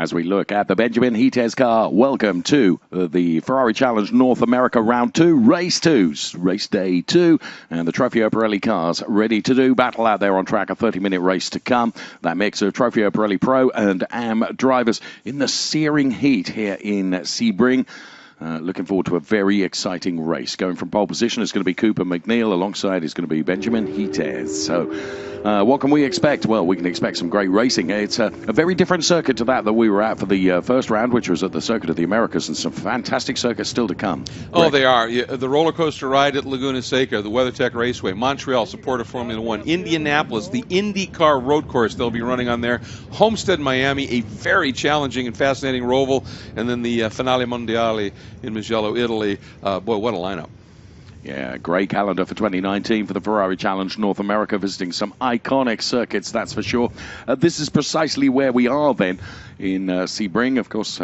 As we look at the Benjamin Hites car, welcome to the Ferrari Challenge North America Round 2, Race 2, Race Day 2, and the Trofeo Pirelli cars ready to do battle out there on track. A 30-minute race to come. That mix of Trofeo Pirelli Pro and AM drivers in the searing heat here in Sebring. Looking forward to a very exciting race. Going from pole position is going to be Cooper McNeil. Alongside is going to be Benjamin Hites. So what can we expect? Well, we can expect some great racing. It's a very different circuit to that we were at for the first round, which was at the Circuit of the Americas, and some fantastic circuits still to come. Oh, they are. Yeah, the roller coaster ride at Laguna Seca, the WeatherTech Raceway, Montreal, Supporter Formula One, Indianapolis, the IndyCar road course they'll be running on there, Homestead, Miami, a very challenging and fascinating Roval, and then the Finale Mondiale in Mugello, Italy. Boy, what a lineup. Yeah, great calendar for 2019 for the Ferrari Challenge North America, visiting some iconic circuits, that's for sure. This is precisely where we are then in Sebring, of course,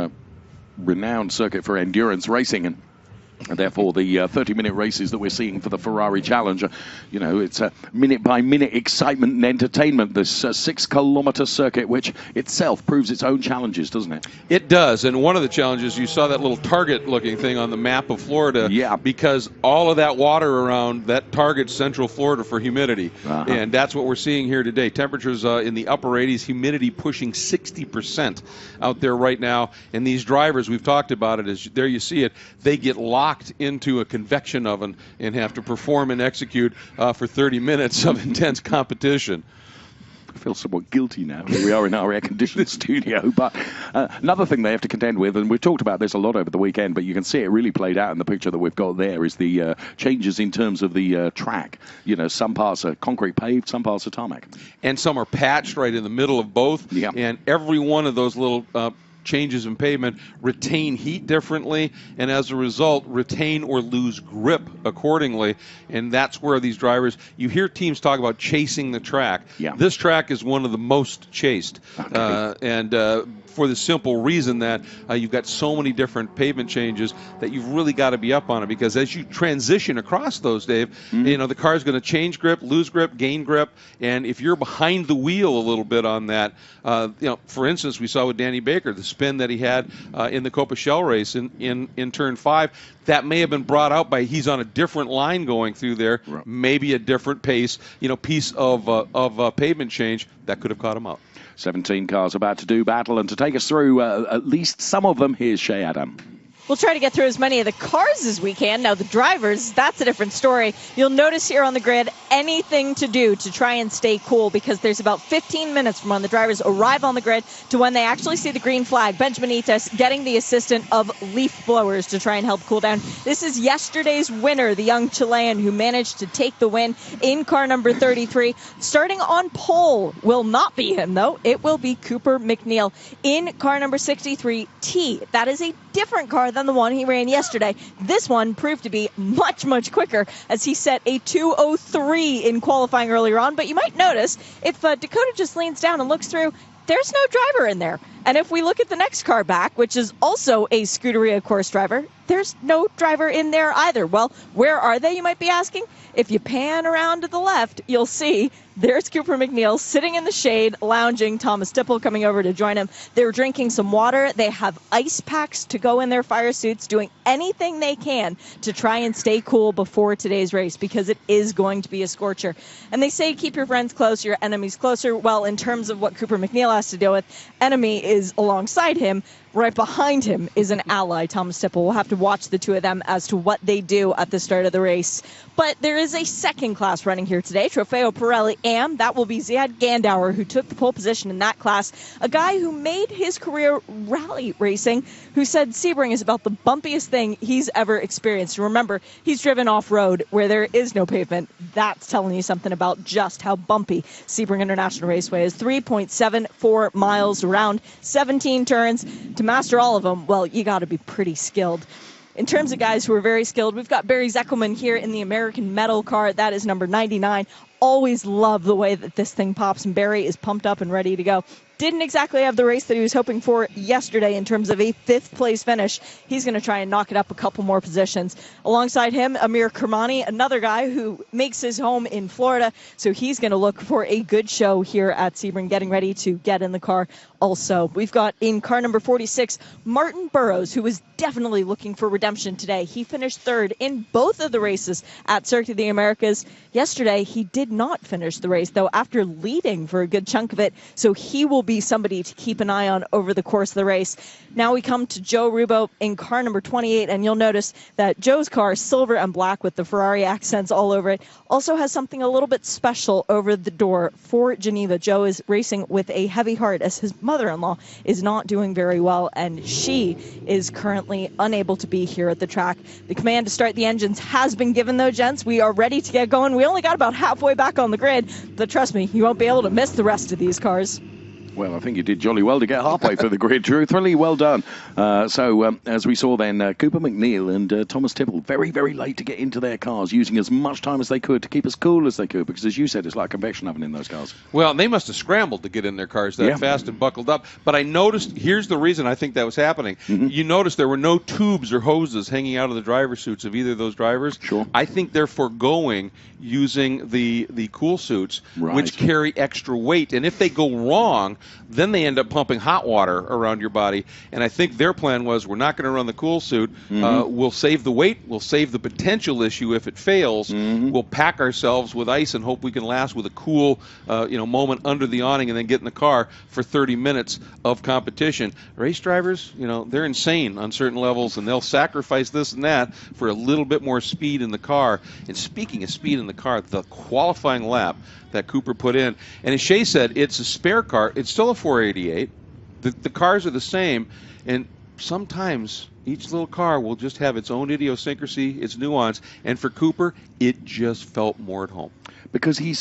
renowned circuit for endurance racing, and therefore the 30-minute races that we're seeing for the Ferrari Challenge. You know, it's a minute-by-minute excitement and entertainment, this 6-kilometer circuit, which itself proves its own challenges, doesn't it? It does, and one of the challenges, you saw that little target-looking thing on the map of Florida, yeah, because all of that water around that targets Central Florida for humidity, and that's what we're seeing here today. Temperatures in the upper 80s, humidity pushing 60% out there right now, and these drivers, we've talked about it, as there you see it, they get locked into a convection oven and have to perform and execute for 30 minutes of intense competition. I feel somewhat guilty now. Here we are in our air-conditioned studio. But another thing they have to contend with, and we've talked about this a lot over the weekend, but you can see it really played out in the picture that we've got there, is the changes in terms of the track. You know, some parts are concrete paved, some parts are tarmac. And some are patched right in the middle of both. Yeah. And every one of those little changes in pavement retain heat differently, and as a result retain or lose grip accordingly, and that's where these drivers, you hear teams talk about chasing the track. Yeah. This track is one of the most chased, and for the simple reason that you've got so many different pavement changes that you've really got to be up on it, because as you transition across those, Dave, you know, the car's going to change grip, lose grip, gain grip, and if you're behind the wheel a little bit on that, you know, for instance, we saw with Danny Baker, the spin that he had in the Copa Shell race in turn 5, that may have been brought out by he's on a different line going through there, right, maybe a different pace, you know, piece of pavement change that could have caught him out. 17 cars about to do battle, and to take us through at least some of them, here's Shea Adam. We'll try to get through as many of the cars as we can. Now, the drivers, that's a different story. You'll notice here on the grid, anything to do to try and stay cool, because there's about 15 minutes from when the drivers arrive on the grid to when they actually see the green flag. Benjamin Hites getting the assistant of leaf blowers to try and help cool down. This is yesterday's winner, the young Chilean who managed to take the win in car number 33. Starting on pole will not be him, though. It will be Cooper McNeil in car number 63T. That is a different car than the one he ran yesterday. This one proved to be much, much quicker, as he set a 2:03 in qualifying earlier on. But you might notice, if Dakota just leans down and looks through, there's no driver in there. And if we look at the next car back, which is also a Scuderia course driver, there's no driver in there either. Well, where are they, you might be asking? If you pan around to the left, you'll see there's Cooper McNeil sitting in the shade, lounging. Thomas Dipple coming over to join him. They're drinking some water. They have ice packs to go in their fire suits, doing anything they can to try and stay cool before today's race, because it is going to be a scorcher. And they say keep your friends close, your enemies closer. Well, in terms of what Cooper McNeil has to deal with, enemy is alongside him. Right behind him is an ally, Thomas Dipple. We'll have to watch the two of them as to what they do at the start of the race. But there is a second class running here today, Trofeo Pirelli AM. That will be Ziad Gandauer, who took the pole position in that class. A guy who made his career rally racing, who said Sebring is about the bumpiest thing he's ever experienced. Remember, he's driven off-road where there is no pavement. That's telling you something about just how bumpy Sebring International Raceway is. 3.74 miles around, 17 turns. To master all of them, well, you got to be pretty skilled. In terms of guys who are very skilled, we've got Barry Zeckelman here in the American Metal car. That is number 99. Always love the way that this thing pops, and Barry is pumped up and ready to go. Didn't exactly have the race that he was hoping for yesterday in terms of a 5th place finish. He's going to try and knock it up a couple more positions. Alongside him, Amir Kermani, another guy who makes his home in Florida, so he's going to look for a good show here at Sebring, getting ready to get in the car also. We've got in car number 46, Martin Burrows, who was definitely looking for redemption today. He finished third in both of the races at Circuit of the Americas. Yesterday, he did not finish the race, though, after leading for a good chunk of it, so he will be somebody to keep an eye on over the course of the race. Now we come to Joe Roubo in car number 28, and you'll notice that Joe's car, silver and black with the Ferrari accents all over it, also has something a little bit special over the door for Geneva. Joe is racing with a heavy heart as his mother-in-law is not doing very well, and she is currently unable to be here at the track. The command to start the engines has been given, though, gents. We are ready to get going. We only got about halfway back on the grid, but trust me, you won't be able to miss the rest of these cars. Well, I think you did jolly well to get halfway through the grid, truthfully. Well done. As we saw then, Cooper McNeil and Thomas Tipple, very, very late to get into their cars, using as much time as they could to keep as cool as they could, because, as you said, it's like a convection oven in those cars. Well, they must have scrambled to get in their cars that fast and buckled up. But I noticed, here's the reason I think that was happening. Mm-hmm. You noticed there were no tubes or hoses hanging out of the driver suits of either of those drivers. Sure. I think they're foregoing using the cool suits, which carry extra weight. And if they go wrong, then they end up pumping hot water around your body. And I think their plan was, we're not going to run the cool suit. Mm-hmm. We'll save the weight. We'll save the potential issue if it fails. Mm-hmm. We'll pack ourselves with ice and hope we can last with a cool moment under the awning and then get in the car for 30 minutes of competition. Race drivers, they're insane on certain levels, and they'll sacrifice this and that for a little bit more speed in the car. And speaking of speed in the car, the qualifying lap that Cooper put in, and as Shea said, it's a spare car. It's still a 488. The cars are the same, and sometimes each little car will just have its own idiosyncrasy, its nuance, and for Cooper, it just felt more at home. Because he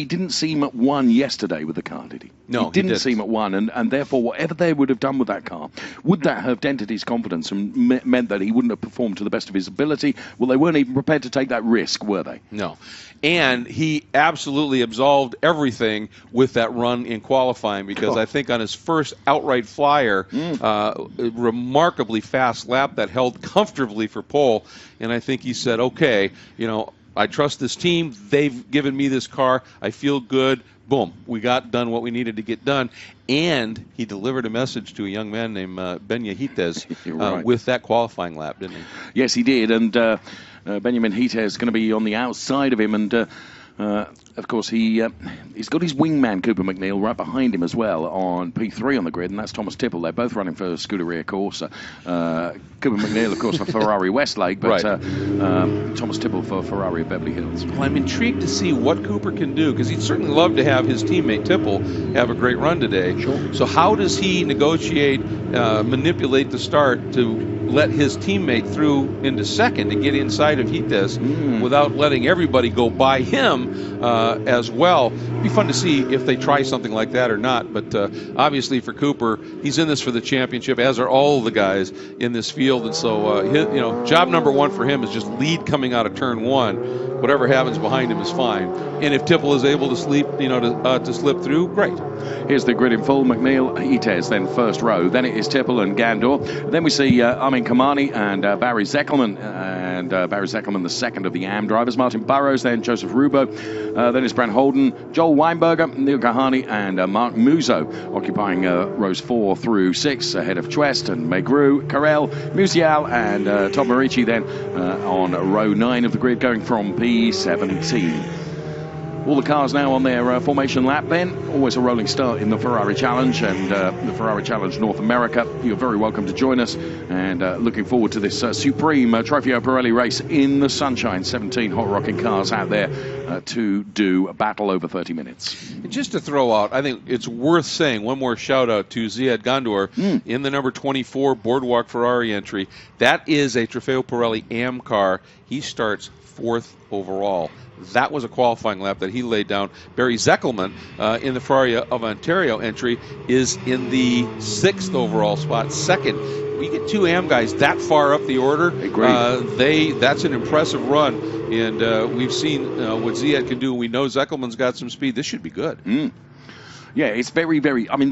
didn't seem at one yesterday with the car, did he? No, he didn't seem at one, and therefore, whatever they would have done with that car, would that have dented his confidence and meant that he wouldn't have performed to the best of his ability? Well, they weren't even prepared to take that risk, were they? No. And he absolutely absolved everything with that run in qualifying, because I think on his first outright flyer, a remarkably fast lap that held comfortably for pole, and I think he said, okay, I trust this team. They've given me this car. I feel good. Boom. We got done what we needed to get done. And he delivered a message to a young man named Ben Yahites with that qualifying lap, didn't he? Yes, he did. And Benjamin Hites is going to be on the outside of him. And, of course, he's got his wingman, Cooper McNeil, right behind him as well on P3 on the grid, and that's Thomas Tipple. They're both running for Scuderia Corsa. Cooper McNeil, of course, for Ferrari Westlake, but Thomas Tipple for Ferrari Beverly Hills. Well, I'm intrigued to see what Cooper can do, because he'd certainly love to have his teammate Tipple have a great run today. Sure. So how does he negotiate, manipulate the start to let his teammate through into second to get inside of Hites without letting everybody go by him as well? It'd be fun to see if they try something like that or not. But obviously for Cooper, he's in this for the championship, as are all the guys in this field. And so, job number one for him is just lead coming out of turn one. Whatever happens behind him is fine. And if Tipple is able to sleep, to slip through, great. Here's the grid in full. McNeil, Hites, then first row. Then it is Tipple and Gandor. Then we see Armin Kahani and Barry Zeckelman. And Barry Zeckelman, the second of the AM drivers. Martin Burrows, then Joseph Roubo. Then it's Brent Holden, Joel Weinberger, Neil Kahani, and Mark Musso, occupying rows 4 through 6, ahead of Twest and Megru, Carell, Musial, and Tom Marici then on row 9 of the grid, going from P17. All the cars now on their formation lap then. Always a rolling start in the Ferrari Challenge and the Ferrari Challenge North America. You're very welcome to join us, and looking forward to this supreme Trofeo Pirelli race in the sunshine. 17 hot rocking cars out there to do a battle over 30 minutes. And just to throw out, I think it's worth saying one more shout out to Ziad Gandor in the number 24 Boardwalk Ferrari entry. That is a Trofeo Pirelli AM car. He starts 4th overall. That was a qualifying lap that he laid down. Barry Zeckelman in the Ferrari of Ontario entry is in the 6th overall spot, second. When you get two AM guys that far up the order, that's an impressive run. And we've seen what Ziad can do. We know Zeckelman's got some speed. This should be good. Yeah, it's very, very... I mean,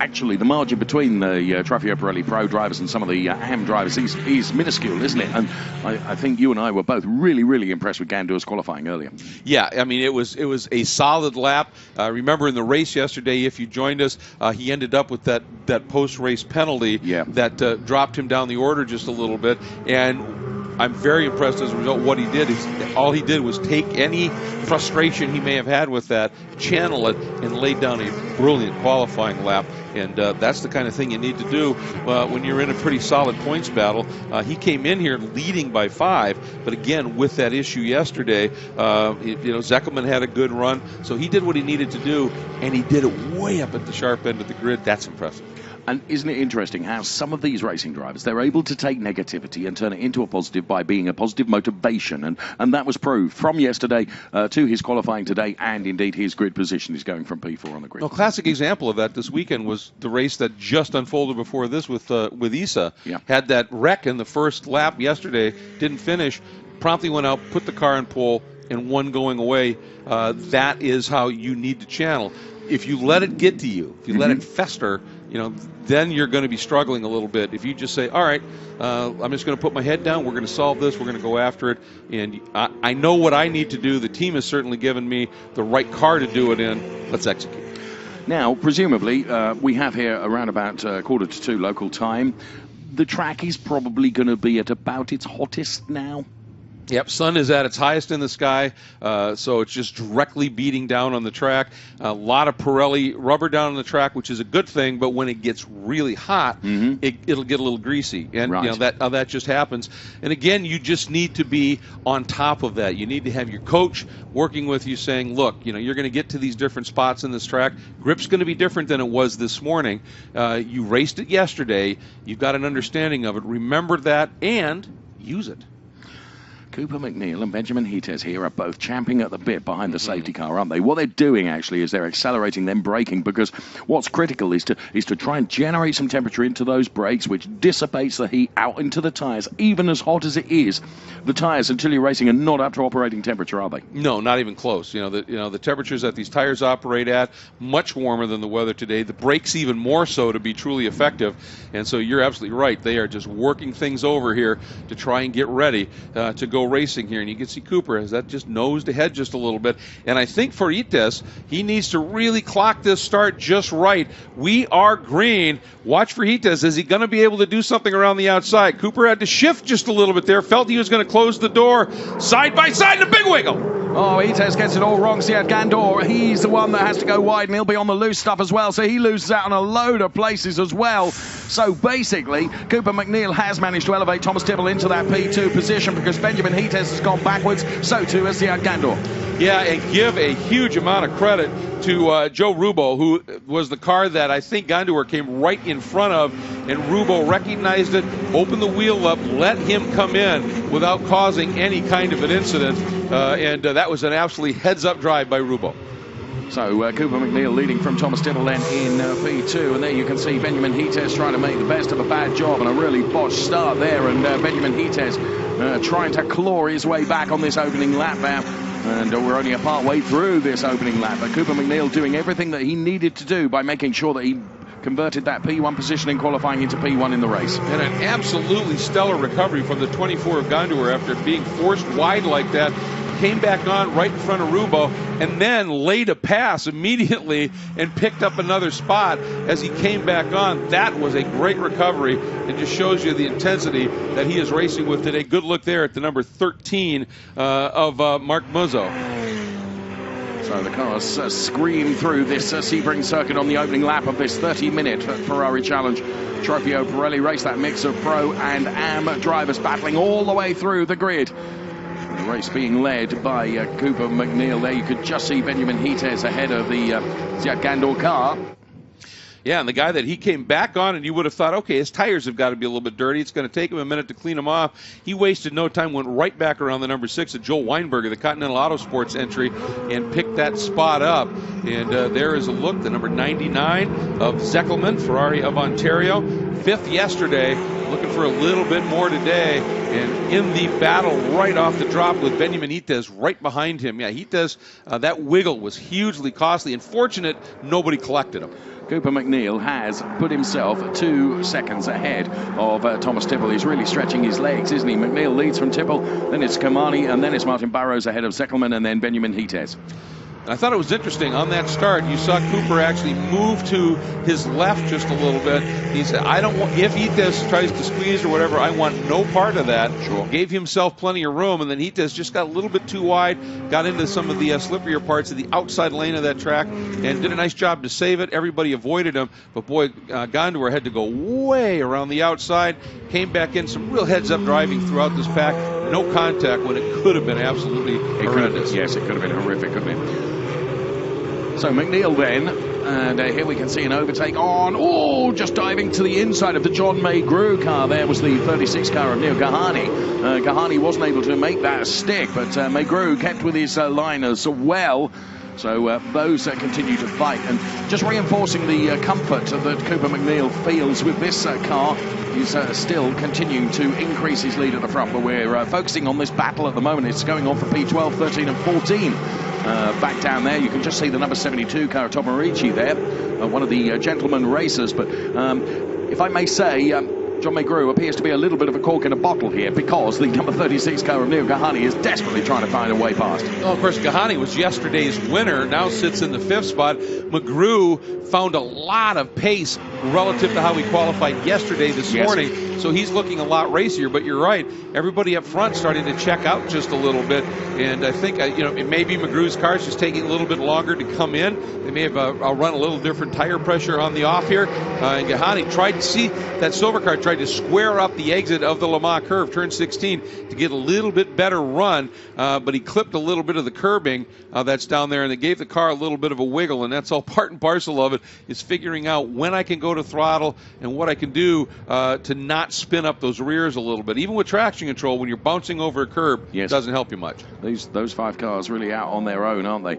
actually, the margin between the Trofeo Pirelli Pro drivers and some of the AM drivers is minuscule, isn't it? And I think you and I were both really, really impressed with Gandor's qualifying earlier. Yeah, I mean, it was a solid lap. Remember in the race yesterday, if you joined us, he ended up with that post-race penalty that dropped him down the order just a little bit. And I'm very impressed as a result. What he did is all he did was take any frustration he may have had with that, channel it, and lay down a brilliant qualifying lap. And that's the kind of thing you need to do when you're in a pretty solid points battle. He came in here leading by 5, but again, with that issue yesterday, Eckerman had a good run, so he did what he needed to do, and he did it way up at the sharp end of the grid. That's impressive. And isn't it interesting how some of these racing drivers, they're able to take negativity and turn it into a positive by being a positive motivation. And that was proved from yesterday to his qualifying today, and indeed his grid position is going from P4 on the grid. A classic example of that this weekend was the race that just unfolded before this with Issa. Yeah. Had that wreck in the first lap yesterday, didn't finish, promptly went out, put the car in pole, and one going away. That is how you need to channel. If you let it get to you, if you let it fester, then you're going to be struggling a little bit. If you just say, all right, I'm just going to put my head down, we're going to solve this, we're going to go after it, and I know what I need to do. The team has certainly given me the right car to do it in. Let's execute. Now, presumably, we have here around about 1:45 local time. The track is probably going to be at about its hottest now. Yep, sun is at its highest in the sky, so it's just directly beating down on the track. A lot of Pirelli rubber down on the track, which is a good thing, but when it gets really hot, it'll get a little greasy, and that just happens. And again, you just need to be on top of that. You need to have your coach working with you saying, look, you're going to get to these different spots in this track. Grip's going to be different than it was this morning. You raced it yesterday. You've got an understanding of it. Remember that and use it. Cooper McNeil and Benjamin Hites here are both champing at the bit behind the safety car, aren't they? What they're doing actually is they're accelerating, then braking, because what's critical is to try and generate some temperature into those brakes, which dissipates the heat out into the tyres. Even as hot as it is, the tyres, until you're racing, are not up to operating temperature, are they? No, not even close. The temperatures that these tires operate at, much warmer than the weather today. The brakes even more so to be truly effective. And so you're absolutely right. They are just working things over here to try and get ready to go racing here. And you can see Cooper has that just nosed ahead just a little bit. And I think for Hites, he needs to really clock this start just right. We are green. Watch for Hites. Is he going to be able to do something around the outside? Cooper had to shift just a little bit there. Felt he was going to close the door. Side by side, and a big wiggle. Oh, Hites gets it all wrong. Ziad Gandor, he's the one that has to go wide, and he'll be on the loose stuff as well, so he loses out on a load of places as well. So basically, Cooper McNeil has managed to elevate Thomas Tibble into that P2 position because Benjamin Hites has gone backwards, so too has Ziad Gandor. Yeah, and give a huge amount of credit to Joe Roubo, who was the car that I think Gandor came right in front of, and Roubo recognized it, opened the wheel up, let him come in without causing any kind of an incident, and that was an absolutely heads-up drive by Roubo. So Cooper McNeil leading from Thomas Tibble then in P2, and there you can see Benjamin Hites trying to make the best of a bad job and a really botched start there, and Benjamin Hites trying to claw his way back on this opening lap now. And we're only a part way through this opening lap, but Cooper McNeil doing everything that he needed to do by making sure that he converted that P1 position in qualifying into P1 in the race. And an absolutely stellar recovery from the 24 of Gandor after being forced wide like that. Came back on right in front of Roubo and then laid a pass immediately and picked up another spot as he came back on. That was a great recovery and just shows you the intensity that he is racing with today. Good look there at the number 13 of Mark Muzzo. So the cars scream through this Sebring circuit on the opening lap of this 30-minute Ferrari Challenge Trofeo Pirelli race. That mix of pro and AM drivers battling all the way through the grid. The race being led by Cooper McNeil there. You could just see Benjamin Hites ahead of the Ziad Gandor car. Yeah, and the guy that he came back on, and you would have thought, okay, his tires have got to be a little bit dirty. It's going to take him a minute to clean them off. He wasted no time, went right back around the number 6 of Joel Weinberger, the Continental Autosports entry, and picked that spot up. And there is a look, the number 99 of Eckerman, Ferrari of Ontario. 5th yesterday, looking for a little bit more today. And in the battle right off the drop with Benjamin Hites right behind him. Yeah, Hites, that wiggle was hugely costly. And fortunate, nobody collected him. Cooper McNeil has put himself 2 seconds ahead of Thomas Tipple. He's really stretching his legs, isn't he? McNeil leads from Tipple, then it's Kahani, and then it's Martin Burrows ahead of Eckerman, and then Benjamin Hites. I thought it was interesting on that start. You saw Cooper actually move to his left just a little bit. He said, "I don't want, if Hites tries to squeeze or whatever, I want no part of that." Sure. Gave himself plenty of room, and then Hites just got a little bit too wide, got into some of the slipperier parts of the outside lane of that track, and did a nice job to save it. Everybody avoided him, but boy, Gondor had to go way around the outside, came back in, some real heads-up driving throughout this pack. No contact when it could have been absolutely horrendous. Yes, it could have been horrific, couldn't it? So McNeil then, and here we can see an overtake on, just diving to the inside of the John McGrew car. There was the 36 car of Neil Kahani. Kahani wasn't able to make that stick, but McGrew kept with his line as well. So those continue to fight, and just reinforcing the comfort that Cooper McNeil feels with this car. He's still continuing to increase his lead at the front, but we're focusing on this battle at the moment. It's going on for P12, 13 and 14. Back down there, you can just see the number 72 car, Tom Marici there, one of the gentleman racers. But if I may say, John McGrew appears to be a little bit of a cork in a bottle here, because the number 36 car of Neil Kahani is desperately trying to find a way past. Well, of course, Kahani was yesterday's winner, now sits in the 5th spot. McGrew found a lot of pace relative to how he qualified yesterday this morning, so he's looking a lot racier. But you're right, everybody up front starting to check out just a little bit, and I think it may be McGrew's car is just taking a little bit longer to come in. They may have run a little different tire pressure on the off here, and Kahani tried to see that silver car tried to square up the exit of the Le Mans curve, turn 16, to get a little bit better run, but he clipped a little bit of the curbing that's down there, and it gave the car a little bit of a wiggle, and that's all part and parcel of it, is figuring out when I can go to throttle and what I can do to not spin up those rears a little bit. Even with traction control, when you're bouncing over a curb, it doesn't help you much. Those 5 cars really out on their own, aren't they?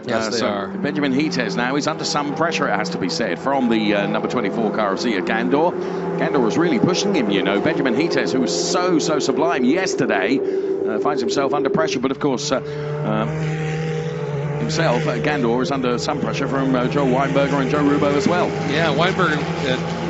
Yes, they are. Benjamin Hites now is under some pressure, it has to be said, from the number 24 car of Zia Gandor. Gandor was really pushing him, Benjamin Hites, who was so sublime yesterday, finds himself under pressure. But of course, himself, Gandor, is under some pressure from Joe Weinberger and Joe Roubo as well. Yeah, Weinberger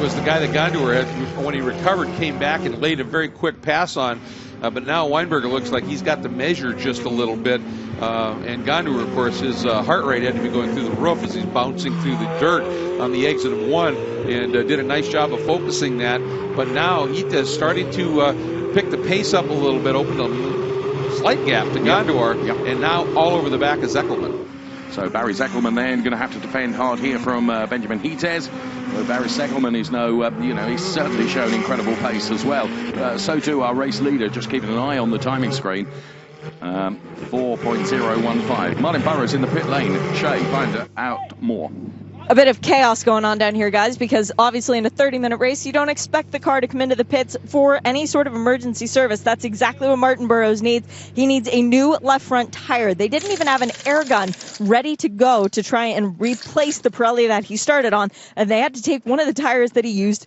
was the guy that Gandor had, when he recovered, came back and laid a very quick pass on. But now Weinberger looks like he's got to measure just a little bit. And Gondor, of course, his heart rate had to be going through the roof as he's bouncing through the dirt on the exit of 1, and did a nice job of focusing that. But now Hites starting to pick the pace up a little bit, opened a slight gap to Gondor, and now all over the back of Eckerman. So Barry Eckerman then going to have to defend hard here from Benjamin Hites. Barry Eckerman is he's certainly shown incredible pace as well. So too our race leader, just keeping an eye on the timing screen. 4.015. Martin Burrows in the pit lane. Shay, find out more. A bit of chaos going on down here, guys, because obviously in a 30-minute race, you don't expect the car to come into the pits for any sort of emergency service. That's exactly what Martin Burrows needs. He needs a new left front tire. They didn't even have an air gun ready to go to try and replace the Pirelli that he started on, and they had to take one of the tires that he used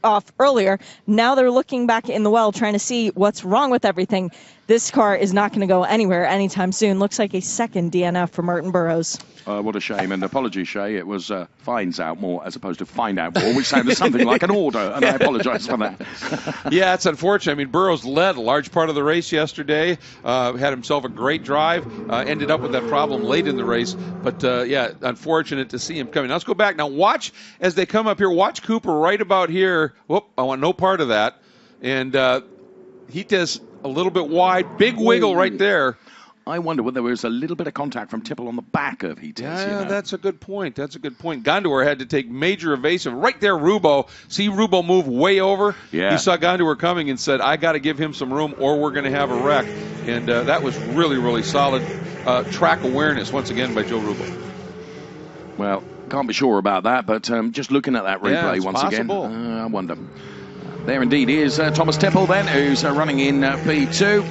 off earlier. Now they're looking back in the well trying to see what's wrong with everything. This car is not going to go anywhere anytime soon. Looks like a second DNF for Martin Burrows. What a shame, and apologies, Shay. It was finds out more as opposed to find out more, which sounded something like an order, and I apologize for that. Yeah, it's unfortunate. I mean, Burrows led a large part of the race yesterday, had himself a great drive, ended up with that problem late in the race, but unfortunate to see him coming. Now let's go back. Now watch as they come up here. Watch Cooper right about here. Whoop, I want no part of that. And Hites a little bit wide, big wiggle right there. I wonder whether there was a little bit of contact from Tipple on the back of Hites. Yeah, that's a good point. Gondor had to take major evasive. Right there, Roubo. See Roubo move way over? Yeah. He saw Gondor coming and said, I got to give him some room or we're going to have a wreck. And that was really, really solid track awareness, once again, by Joe Roubo. Well, can't be sure about that, but just looking at that replay once possible. Again, I wonder. There indeed is Thomas Tipple then, who's running in P2.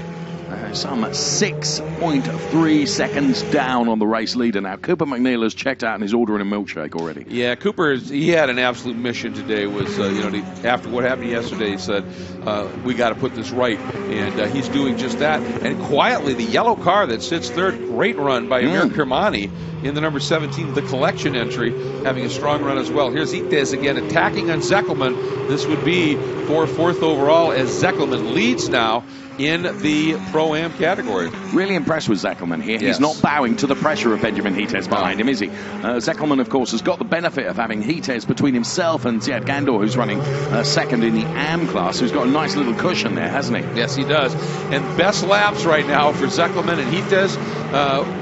Some 6.3 seconds down on the race leader now. Cooper McNeil has checked out and is ordering a milkshake already. Yeah, Cooper, he had an absolute mission today. Was after what happened yesterday, he said, we got to put this right, and he's doing just that. And quietly, the yellow car that sits third, great run by Kahani in the number 17, the collection entry, having a strong run as well. Here's Itez again attacking on Zeckelman. This would be for fourth overall as Zeckelman leads now in the Pro-Am category. Really impressed with Zeckelman here. Yes. He's not bowing to the pressure of Benjamin Hitez behind him, is he? Zeckelman, of course, has got the benefit of having Hitez between himself and Ziad Gandor, who's running second in the AM class, who's got a nice little cushion there, hasn't he? Yes, he does. And best laps right now for Zeckelman and Hitez,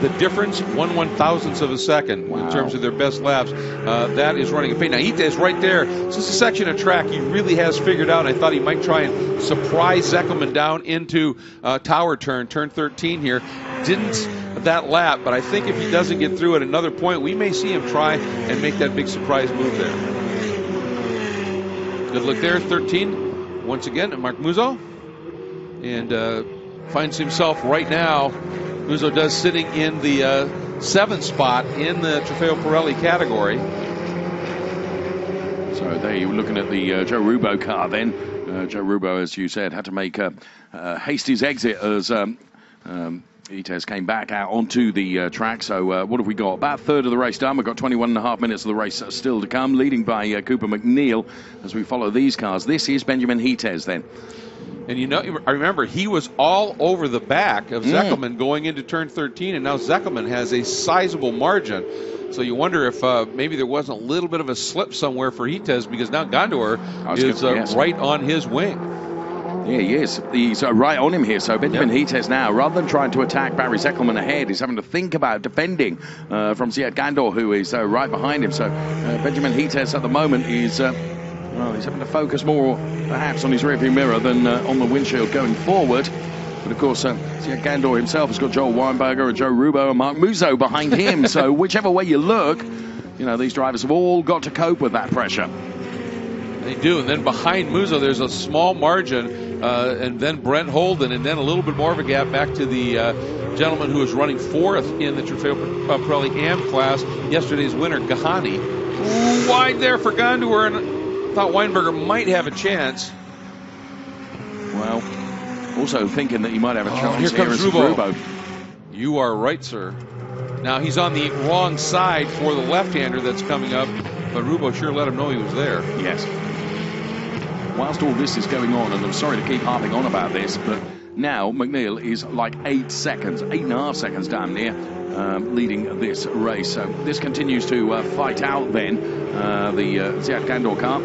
the difference, 1/1000th of a second in terms of their best laps. That is running a pace. Now, Hitez right there. This is a section of track he really has figured out. I thought he might try and surprise Zeckelman down into Tower turn 13 here. Didn't that lap, but I think if he doesn't get through at another point, we may see him try and make that big surprise move there. Good look there, 13. Once again, Mark Muzo. And finds himself right now, Muzo does, sitting in the 7th spot in the Trofeo Pirelli category. So there you're looking at the Joe Roubo car then. Joe Roubo, as you said, had to make Hastie's exit as Itez came back out onto the track. So what have we got? About a third of the race done. We've got 21.5 minutes of the race still to come, leading by Cooper McNeil as we follow these cars. This is Benjamin Hitez then. And I remember he was all over the back of Zeckelman going into turn 13, and now Zeckelman has a sizable margin. So you wonder if maybe there wasn't a little bit of a slip somewhere for Hitez, because now Gandor is right on his wing. Yeah, he is. He's right on him here. So Benjamin Hitez now, rather than trying to attack Barry Zeckelman ahead, is having to think about defending from Ziad Gandor, who is right behind him. So Benjamin Hitez at the moment is... he's having to focus more, perhaps, on his rearview mirror than on the windshield going forward. But, of course, Ziad Gandor himself has got Joel Weinberger and Joe Roubo and Mark Muzo behind him. So whichever way you look, these drivers have all got to cope with that pressure. They do. And then behind Muzo, there's a small margin, and then Brent Holden, and then a little bit more of a gap back to the gentleman who was running fourth in the Trofeo Pirelli AM class, yesterday's winner, Kahani. Wide there for Gandor, and thought Weinberger might have a chance. Well, also thinking that he might have a chance. Here comes Roubo. You are right, sir. Now he's on the wrong side for the left-hander that's coming up, but Roubo sure let him know he was there. Yes. Whilst all this is going on, and I'm sorry to keep harping on about this, but now McNeil is like 8.5 seconds down near, leading this race. So this continues to fight out then the Ziad Gandor car.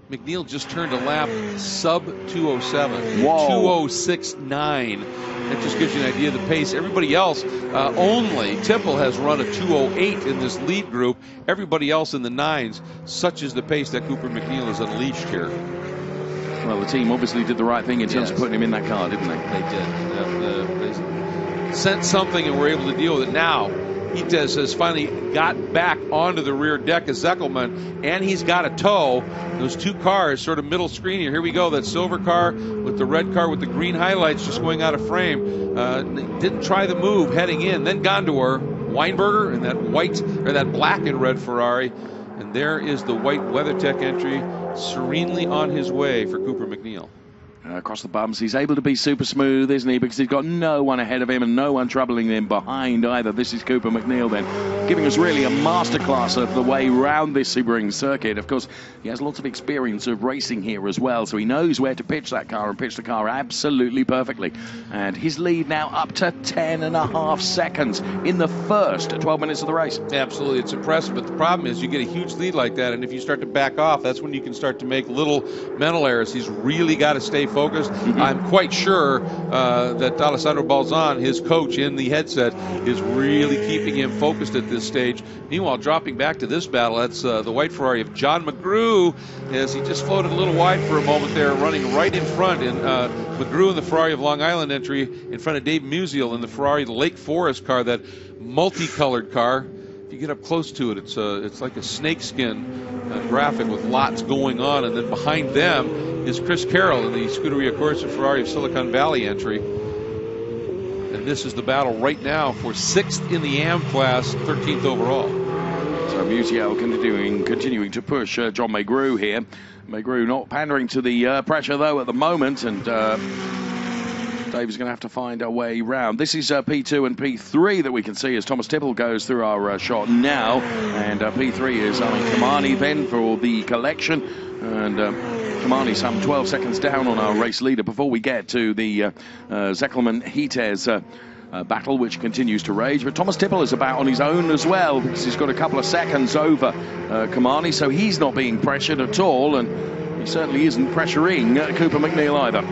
McNeil just turned a lap sub 207. Whoa. 206.9. That just gives you an idea of the pace. Everybody else, only Tipple has run a 208 in this lead group. Everybody else in the 9s. Such is the pace that Cooper McNeil has unleashed here. Well, the team obviously did the right thing in terms of putting him in that car, didn't they? They did. They sent something and were able to deal with it. Now, Hitez has finally got back onto the rear deck of Zeckelman, and he's got a tow. Those two cars, sort of middle screen here. Here we go, that silver car with the red car with the green highlights just going out of frame. Didn't try the move heading in. Then Gandor, Weinberger, and that white, or that black and red Ferrari. And there is the white WeatherTech entry, serenely on his way for Cooper McNeil. Across the bumps, he's able to be super smooth, isn't he? Because he's got no one ahead of him and no one troubling him behind either. This is Cooper McNeil then, giving us really a masterclass of the way round this Sebring circuit. Of course, he has lots of experience of racing here as well, so he knows where to pitch that car and pitch the car absolutely perfectly. And his lead now up to 10.5 seconds in the first 12 minutes of the race. Absolutely, it's impressive, but the problem is you get a huge lead like that, and if you start to back off, that's when you can start to make little mental errors. He's really got to stay focused. I'm quite sure that Alessandro Balzan, his coach in the headset, is really keeping him focused at this stage. Meanwhile, dropping back to this battle, that's the white Ferrari of John McGrew, as he just floated a little wide for a moment there, running right in front. And McGrew in the Ferrari of Long Island entry in front of Dave Musial in the Ferrari Lake Forest car, that multicolored car. If you get up close to it, it's like a snakeskin graphic with lots going on. And then behind them is Chris Carroll in the Scuderia Corsa Ferrari of Silicon Valley entry. this is the battle right now for 6th in the AM class, 13th overall. So Musial continuing to push John Maygrew here. Maygrew not pandering to the pressure, though, at the moment, and Dave's going to have to find a way round. This is P2 and P3 that we can see as Thomas Tipple goes through our shot now. And P3 is Kahani then for the collection. And Kahani some 12 seconds down on our race leader before we get to the Zeckelman-Heates battle, which continues to rage. But Thomas Tipple is about on his own as well, because he's got a couple of seconds over Kahani, so he's not being pressured at all, and he certainly isn't pressuring Cooper McNeil either.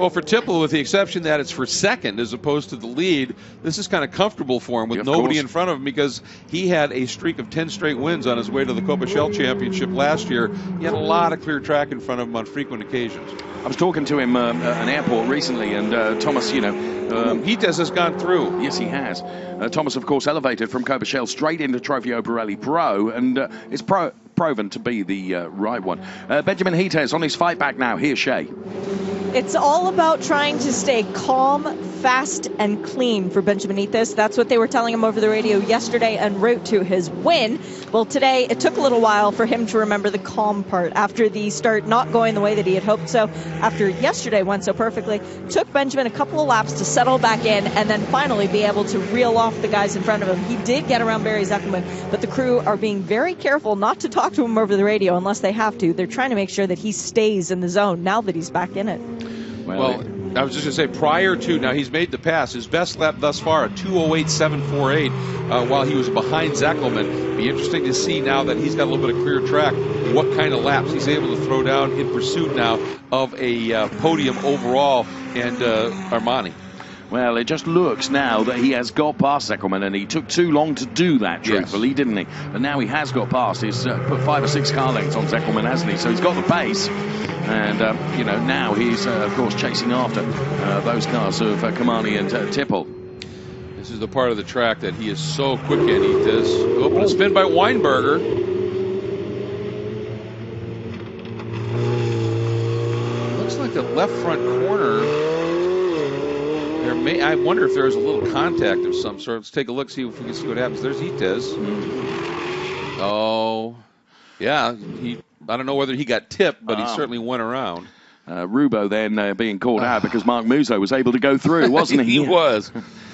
Well, for Tipple, with the exception that it's for second as opposed to the lead, this is kind of comfortable for him with nobody in front of him, because he had a streak of 10 straight wins on his way to the Copa Shell Championship last year. He had a lot of clear track in front of him on frequent occasions. I was talking to him at an airport recently, and Thomas, Heates has gone through. Yes, he has. Thomas, of course, elevated from Copa Shell straight into Trofeo Pirelli Pro, and it's proven to be the right one. Benjamin Heates on his fight back now. Here's Shay. It's all about trying to stay calm, fast, and clean for Benjamin Heates. That's what they were telling him over the radio yesterday en route to his win. Well, today it took a little while for him to remember the calm part after the start not going the way that he had hoped so. After yesterday went so perfectly, took Benjamin a couple of laps to settle back in and then finally be able to reel off the guys in front of him. He did get around Barry Zeckelman, but the crew are being very careful not to talk to him over the radio unless they have to. They're trying to make sure that he stays in the zone now that he's back in it. Well, I was just going to say, prior to, now he's made the pass, his best lap thus far, a 2:08.748, while he was behind Zeckelman. Be interesting to see now that he's got a little bit of clear track, what kind of laps he's able to throw down in pursuit now of a podium overall and Armani. Well, it just looks now that he has got past Eckerman, and he took too long to do that, truthfully, didn't he? But now he has got past. He's put 5 or 6 car lengths on Eckerman, hasn't he? So he's got the pace. And, now he's, of course, chasing after those cars of Kahani and Tipple. This is the part of the track that he is so quick in. He does open a spin by Weinberger. Looks like a left front corner. I wonder if there's a little contact of some sort. Let's take a look, see if we can see what happens. There's Heates. Oh, yeah. I don't know whether he got tipped, but he certainly went around. Roubo then being called out because Mark Musso was able to go through, wasn't he? He was.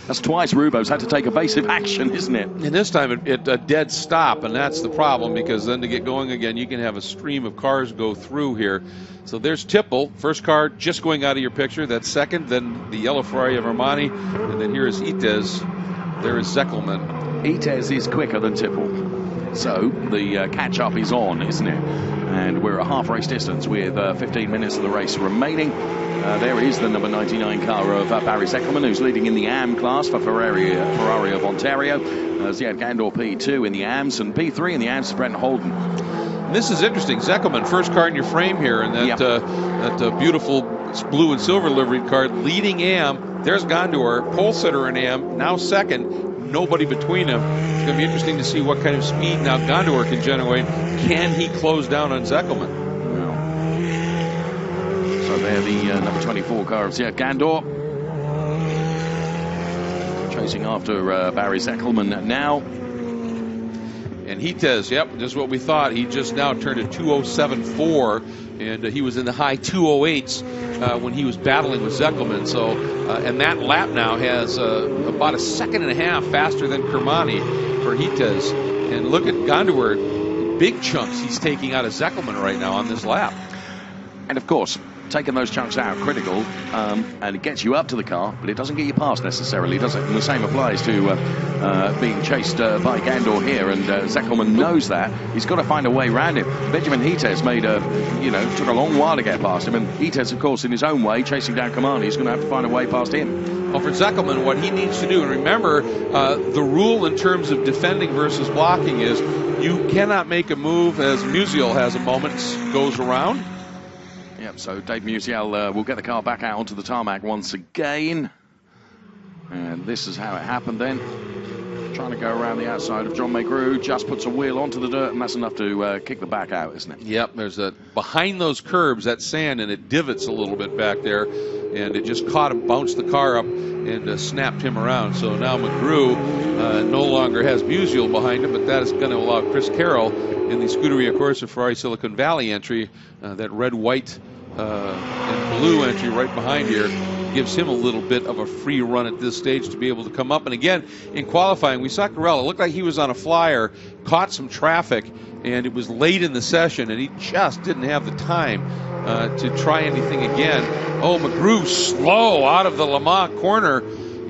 That's twice Roubo's had to take evasive action, isn't it? And this time it a dead stop, and that's the problem, because then to get going again, you can have a stream of cars go through here. So there's Tipple, first car just going out of your picture. That's second, then the yellow Ferrari of Armani, and then here is Heates. There is Zeckelman. Heates is quicker than Tipple. So the catch-up is on, isn't it? And we're a half race distance with 15 minutes of the race remaining. There is the number 99 car of Barry Eckerman, who's leading in the AM class for Ferrari of Ontario. Ziad Gandor P2 in the AMs, and P3 in the AMs is Brent Holden. And this is interesting. Zeckelman, first car in your frame here, and that beautiful blue and silver liveried car leading AM. There's Gandor, pole sitter in AM, now second. Nobody between them. It's going to be interesting to see what kind of speed now Gandor can generate. Can he close down on Zeckelman? Well, so there the number 24 car of Ziad Gandor. Chasing after Barry Zeckelman now. And Heates, just what we thought. He just now turned a 2:07.4, and he was in the high 2:08s when he was battling with Zeckelman. So, and that lap now has about a second and a half faster than Kermani for Heates. And look at Gandor, big chunks he's taking out of Zeckelman right now on this lap. And of course, taking those chunks out critical, and it gets you up to the car, but it doesn't get you past necessarily, does it? And the same applies to being chased by Gandor here, and Zeckelman knows that. He's got to find a way around him. Benjamin Heates took a long while to get past him, and Heates, of course, in his own way, chasing down Kahani, he's going to have to find a way past him. Well, for Zeckelman, what he needs to do, and remember, the rule in terms of defending versus blocking is you cannot make a move as Musial has a moment, goes around. Yep, so Dave Musial will get the car back out onto the tarmac once again. And this is how it happened then. Trying to go around the outside of John McGrew, just puts a wheel onto the dirt, and that's enough to kick the back out, isn't it? Yep, there's behind those curbs, that sand, and it divots a little bit back there, and it just caught him, bounced the car up, and snapped him around. So now McGrew no longer has Musial behind him, but that is going to allow Chris Carroll in the Scuderia Corsa Ferrari Silicon Valley entry, that red, white, and blue entry right behind here, gives him a little bit of a free run at this stage to be able to come up. And again, in qualifying, we saw Carell. It looked like he was on a flyer, caught some traffic, and it was late in the session, and he just didn't have the time to try anything again. Oh, McGrew slow out of the Le Mans corner,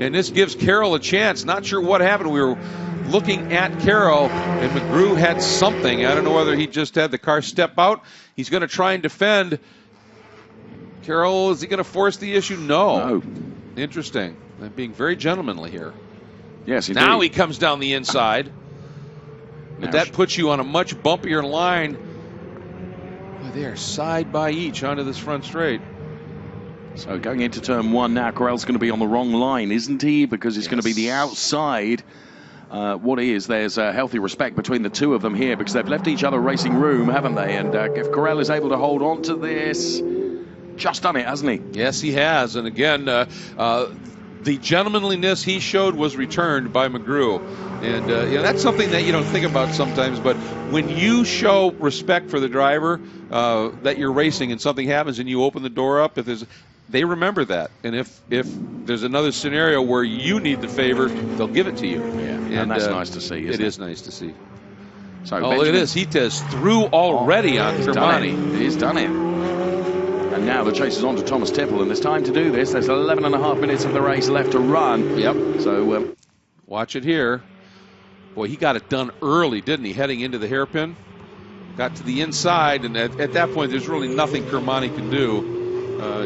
and this gives Carroll a chance. Not sure what happened. We were looking at Carroll, and McGrew had something. I don't know whether he just had the car step out. He's going to try and defend. Carroll, is he going to force the issue? No. Interesting. I'm being very gentlemanly here. Yes, indeed. Now he comes down the inside. But that puts you on a much bumpier line. Well, they are side by each onto this front straight. So going into turn one now, Carell's going to be on the wrong line, isn't he? Because it's going to be the outside. There's a healthy respect between the two of them here because they've left each other racing room, haven't they? And if Carell is able to hold on to this, just done it, hasn't he? Yes, he has. And again, the gentlemanliness he showed was returned by McGrew. And that's something that you don't think about sometimes. But when you show respect for the driver that you're racing and something happens and you open the door up, they remember that. And if there's another scenario where you need the favor, they'll give it to you. Yeah, and that's nice to see, isn't it? It is nice to see. So look at this. Hitez through already on Kahani. He's done it. And now the chase is on to Thomas Tipple, and there's time to do this. There's 11 and a half minutes of the race left to run. Yep. So watch it here. Boy, he got it done early, didn't he, heading into the hairpin? Got to the inside, and at that point, there's really nothing Kahani can do.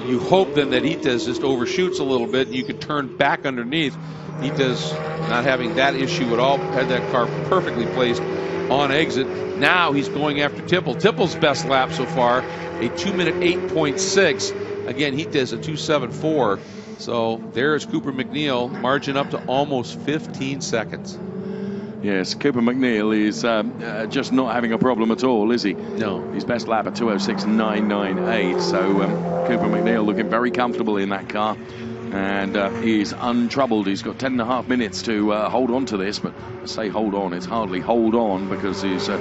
You hope then that Hitez just overshoots a little bit, and you can turn back underneath. Hitez not having that issue at all, had that car perfectly placed on exit. Now he's going after Tipple. Tipple's best lap so far, a 2-minute 8.6. Again, Hitez a 2.74. So there's Cooper MacNeil, margin up to almost 15 seconds. Yes, Cooper MacNeil is just not having a problem at all, is he? No. His best lap at 2:06.998. So Cooper MacNeil looking very comfortable in that car. And he's untroubled. He's got 10 and a half minutes to hold on to this. But I say hold on, it's hardly hold on because he's just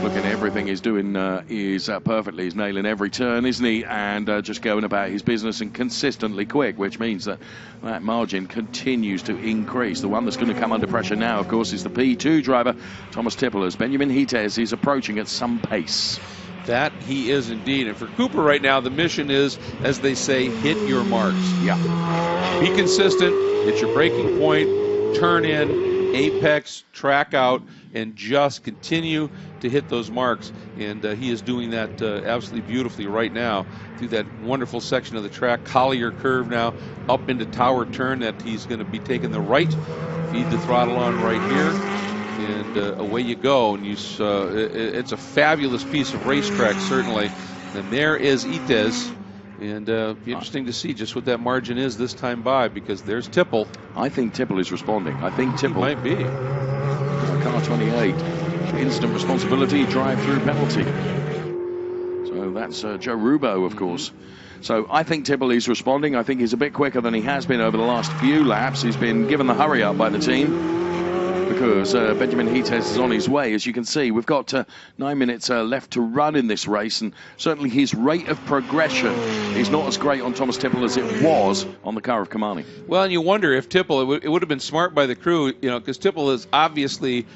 looking at everything he's doing is perfectly. He's nailing every turn, isn't he? And just going about his business and consistently quick, which means that margin continues to increase. The one that's going to come under pressure now, of course, is the P2 driver, Thomas Tipple, as Benjamin Hitez is approaching at some pace. That he is indeed. And for Cooper right now, the mission is, as they say, hit your marks. Yeah. Be consistent, hit your braking point, turn in, apex, track out, and just continue to hit those marks. And he is doing that absolutely beautifully right now through that wonderful section of the track. Collier curve now up into Tower Turn that he's going to be taking the right. Feed the throttle on right here. And away you go. And it's a fabulous piece of racetrack, certainly. And there is Hitez. And be interesting to see just what that margin is this time by, because there's Tipple. I think Tipple is responding. I think Tipple might be. Car 28. Instant responsibility, drive-through penalty. So that's Joe Roubo, of course. So I think Tipple is responding. I think he's a bit quicker than he has been over the last few laps. He's been given the hurry up by the team because Benjamin Hitez is on his way. As you can see, we've got 9 minutes left to run in this race, and certainly his rate of progression is not as great on Thomas Tipple as it was on the car of Kahani. Well, and you wonder if Tipple, it would have been smart by the crew, because Tipple is obviously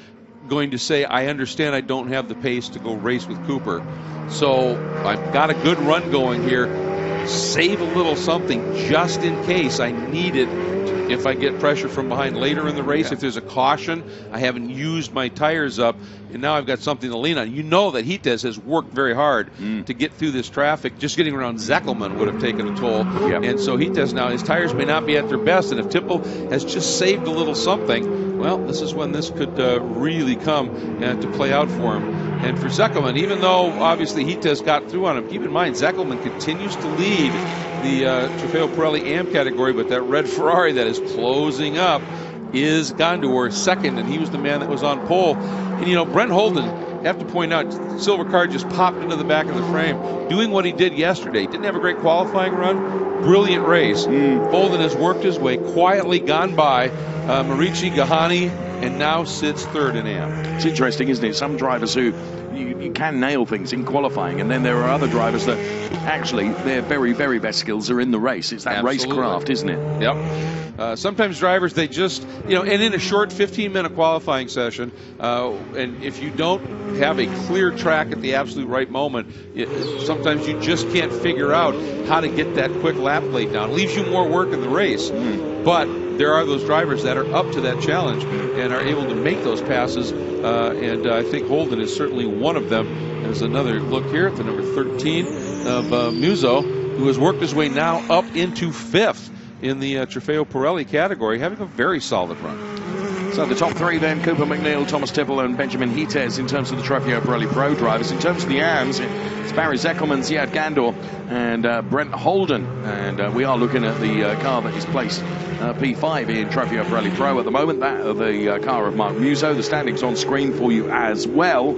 going to say, I understand I don't have the pace to go race with Cooper, so I've got a good run going here. Save a little something just in case I need it if I get pressure from behind later in the race. If there's a caution, I haven't used my tires up, and now I've got something to lean on. You know that Hitez has worked very hard to get through this traffic. Just getting around Zeckelman would have taken a toll. And so Hitez now, his tires may not be at their best, and if Tipple has just saved a little something, well, this is when this could really come to play out for him. And for Zeckelman, even though obviously Hitez got through on him, keep in mind Zeckelman continues to lead the Trofeo Pirelli AM category, but that red Ferrari that is closing up is Gondor second, and he was the man that was on pole. And, you know, Brent Holden, I have to point out, silver car just popped into the back of the frame, doing what he did yesterday. Didn't have a great qualifying run, brilliant race. Holden has worked his way, quietly gone by Marici, Kahani, and now sits third in AM. It's interesting, isn't it? Some drivers who you can nail things in qualifying, and then there are other drivers that actually their very, very best skills are in the race. It's that racecraft, isn't it? Yep. Sometimes drivers, they just, you know, and in a short 15-minute qualifying session, and if you don't have a clear track at the absolute right moment, sometimes you just can't figure out how to get that quick lap laid down. It leaves you more work in the race. But there are those drivers that are up to that challenge and are able to make those passes, and I think Holden is certainly one of them. There's another look here at the number 13 of Musso, who has worked his way now up into 5th in the Trofeo Pirelli category, having a very solid run. So the top three then, Cooper McNeil, Thomas Tipple and Benjamin Hites in terms of the Trofeo Pirelli Pro drivers. In terms of the AMs, it's Barry Eckerman, Ziad Gandor and Brent Holden. And we are looking at the car that is placed P5 in Trofeo Pirelli Pro at the moment. That of the car of Mark Musso. The standings on screen for you as well.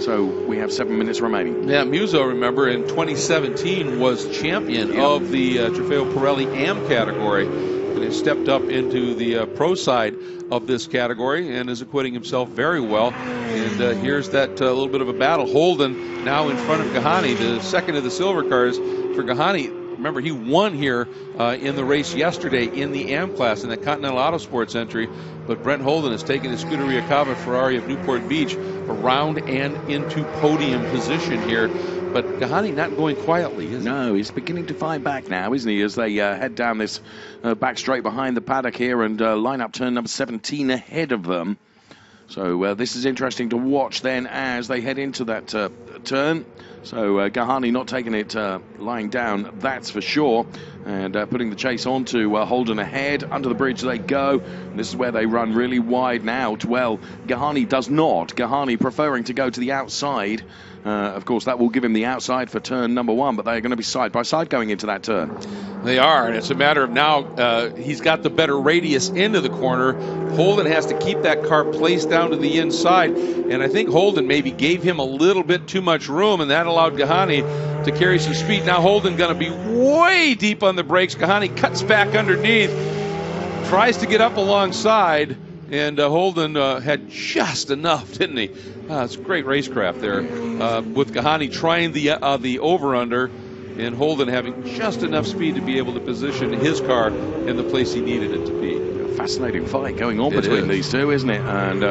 So we have 7 minutes remaining. Yeah, Musso, remember, in 2017 was champion of the Trofeo Pirelli AM category, and has stepped up into the pro side of this category and is acquitting himself very well. And here's that little bit of a battle. Holden now in front of Kahani, the second of the silver cars for Kahani. Remember, he won here in the race yesterday in the AM class in the Continental Autosports entry. But Brent Holden has taken the Scuderia Cava Ferrari of Newport Beach around and into podium position here. But Kahani not going quietly, is he? No, he's beginning to fight back now, isn't he, as they head down this back straight behind the paddock here and line up turn number 17 ahead of them. So this is interesting to watch then as they head into that turn. So Kahani not taking it lying down, that's for sure. And putting the chase on to Holden ahead. Under the bridge they go. And this is where they run really wide now. Well, Kahani does not. Kahani preferring to go to the outside. Of course, that will give him the outside for turn number 1, but they're going to be side by side going into that turn. They are, and it's a matter of now he's got the better radius into the corner. Holden has to keep that car placed down to the inside, and I think Holden maybe gave him a little bit too much room, and that allowed Kahani to carry some speed. Now Holden going to be way deep on the brakes. Kahani cuts back underneath, tries to get up alongside, and Holden had just enough, didn't he? It's great racecraft there with Kahani trying the over-under and Holden having just enough speed to be able to position his car in the place he needed it to be. A fascinating fight going on between these two, isn't it? And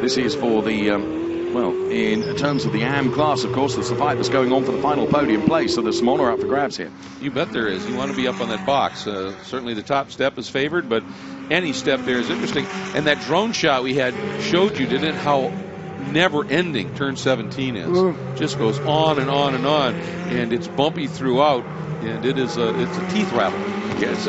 this is for the, well, in terms of the AM class, of course, there's the fight that's going on for the final podium place, so there's some honor up for grabs here. You bet there is. You want to be up on that box. Certainly the top step is favored, but any step there is interesting. And that drone shot we had showed you, didn't it, how never-ending turn 17 is. Just goes on and on and on, and it's bumpy throughout, and it's a teeth rattle. Yes.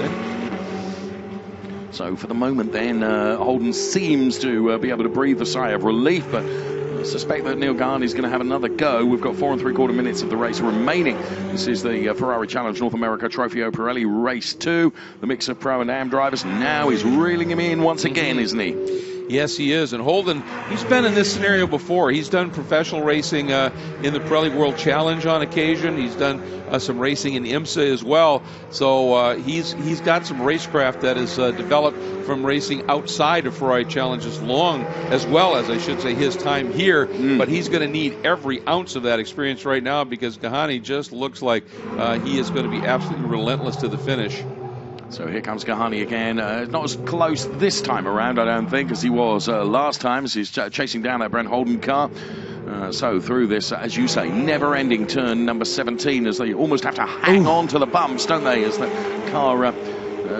So for the moment then, Holden seems to be able to breathe a sigh of relief, but I suspect that Neil Gahan is going to have another go. We've got 4 3/4 minutes of the race remaining. This is the Ferrari Challenge North America Trofeo Pirelli Race 2. The mix of pro and AM drivers. Now he's reeling him in once again, isn't he? Yes, he is. And Holden, he's been in this scenario before. He's done professional racing in the Pirelli World Challenge on occasion. He's done some racing in IMSA as well. So he's got some racecraft that is developed from racing outside of Ferrari Challenge as well as, I should say, his time here. But he's going to need every ounce of that experience right now because Kahani just looks like he is going to be absolutely relentless to the finish. So here comes Kahani again. Not as close this time around, I don't think, as he was last time, as he's chasing down that Brent Holden car. So through this, as you say, never-ending turn number 17, as they almost have to hang on to the bumps, don't they, as the car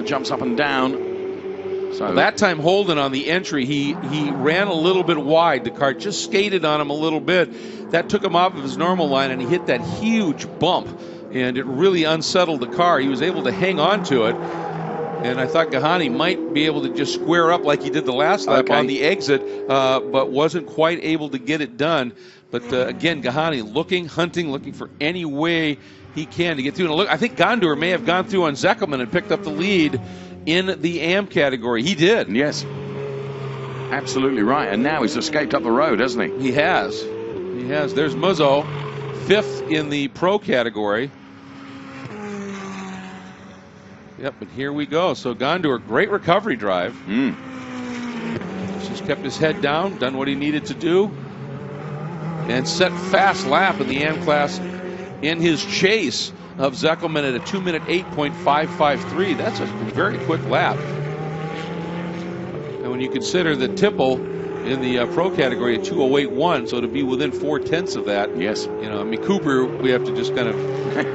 jumps up and down. So that time Holden on the entry, he ran a little bit wide. The car just skated on him a little bit. That took him off of his normal line, and he hit that huge bump. And it really unsettled the car. He was able to hang on to it. And I thought Kahani might be able to just square up like he did the last lap on the exit, but wasn't quite able to get it done. But again, Kahani hunting, looking for any way he can to get through. And look, I think Gondor may have gone through on Eckerman and picked up the lead in the AM category. He did. Yes. Absolutely right. And now he's escaped up the road, hasn't he? He has. He has. There's Muzzo, 5th in the pro category. Yep, and here we go. So Gondor, great recovery drive. Just kept his head down, done what he needed to do, and set fast lap in the AM class in his chase of Zeckelman at a 2-minute 8.553. That's a very quick lap. And when you consider that Tipple in the pro category at 2:08.1, so to be within 4/10 of that. Yes. You know, I mean, Cooper, we have to just kind of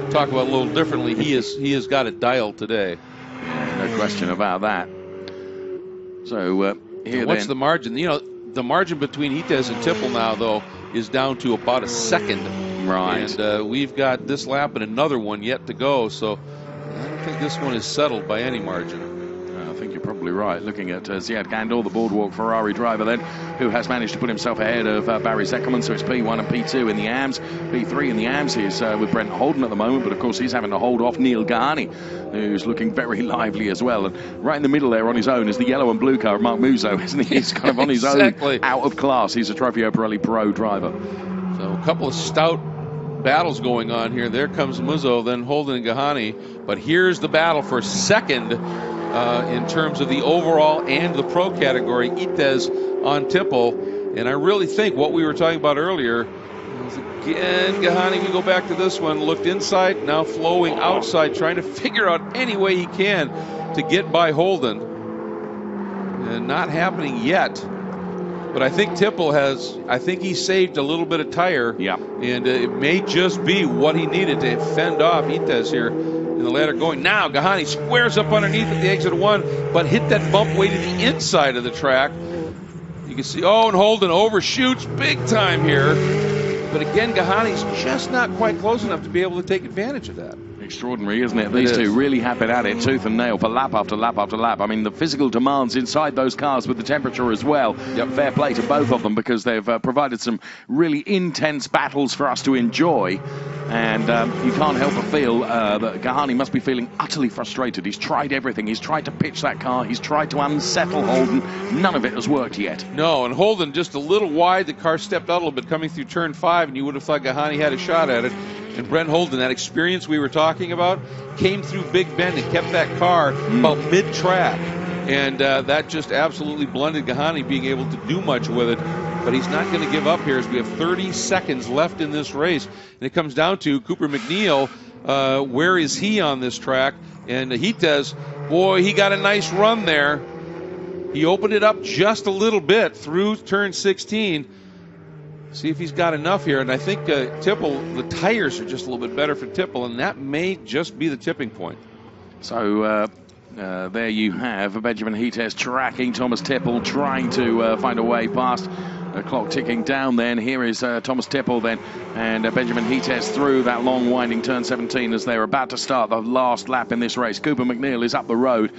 talk about a little differently. He has got it dialed today. No question about that. So here what's the margin? You know, the margin between Hites and Tipple now, though, is down to about a second. Right. And we've got this lap and another one yet to go, so I don't think this one is settled by any margin. I think you're probably right. Looking at Ziad Gandor, the Boardwalk Ferrari driver then, who has managed to put himself ahead of Barry Eckerman. So it's P1 and P2 in the AMS. P3 in the AMS is with Brent Holden at the moment, but of course he's having to hold off Neil Kahani, who's looking very lively as well. And right in the middle there on his own is the yellow and blue car of Mark Musso, isn't he? He's kind of on his Exactly. own, out of class. He's a Trofeo Pirelli Pro driver. So a couple of stout battles going on here. There comes Muzzo, then Holden and Gahani. But here's the battle for second in terms of the overall and the pro category. Hites on Tipple. And I really think what we were talking about earlier is, again, Gahani, we go back to this one, looked inside, now flowing outside, trying to figure out any way he can to get by Holden. And not happening yet. But I think Tipple he saved a little bit of tire. Yeah. And it may just be what he needed to fend off Hites here in the ladder going. Now Gahani squares up underneath at the exit of 1, but hit that bump way to the inside of the track. You can see, and Holden overshoots big time here. But again, Gahani's just not quite close enough to be able to take advantage of that. Extraordinary, isn't it? These two really have been at it tooth and nail for lap after lap after lap. I mean, the physical demands inside those cars with the temperature as well. Yep. Fair play to both of them, because they've provided some really intense battles for us to enjoy. And you can't help but feel that Kahani must be feeling utterly frustrated. He's tried everything. He's tried to pitch that car. He's tried to unsettle Holden. None of it has worked yet. No, and Holden just a little wide. The car stepped out a little bit coming through turn 5, and you would have thought Gahani had a shot at it. And Brent Holden, that experience we were talking about, came through Big Bend and kept that car about mid-track. And that just absolutely blunted Gahani being able to do much with it. But he's not going to give up here, as we have 30 seconds left in this race. And it comes down to Cooper McNeil. Where is he on this track? And Hites, boy, he got a nice run there. He opened it up just a little bit through turn 16. See if he's got enough here. And I think Tipple, the tires are just a little bit better for Tipple, and that may just be the tipping point. So there you have Benjamin Hites tracking Thomas Tipple, trying to find a way past. The clock ticking down then. Here is Thomas Tipple then, and Benjamin Hites through that long winding turn 17 as they're about to start the last lap in this race. Cooper McNeil is up the road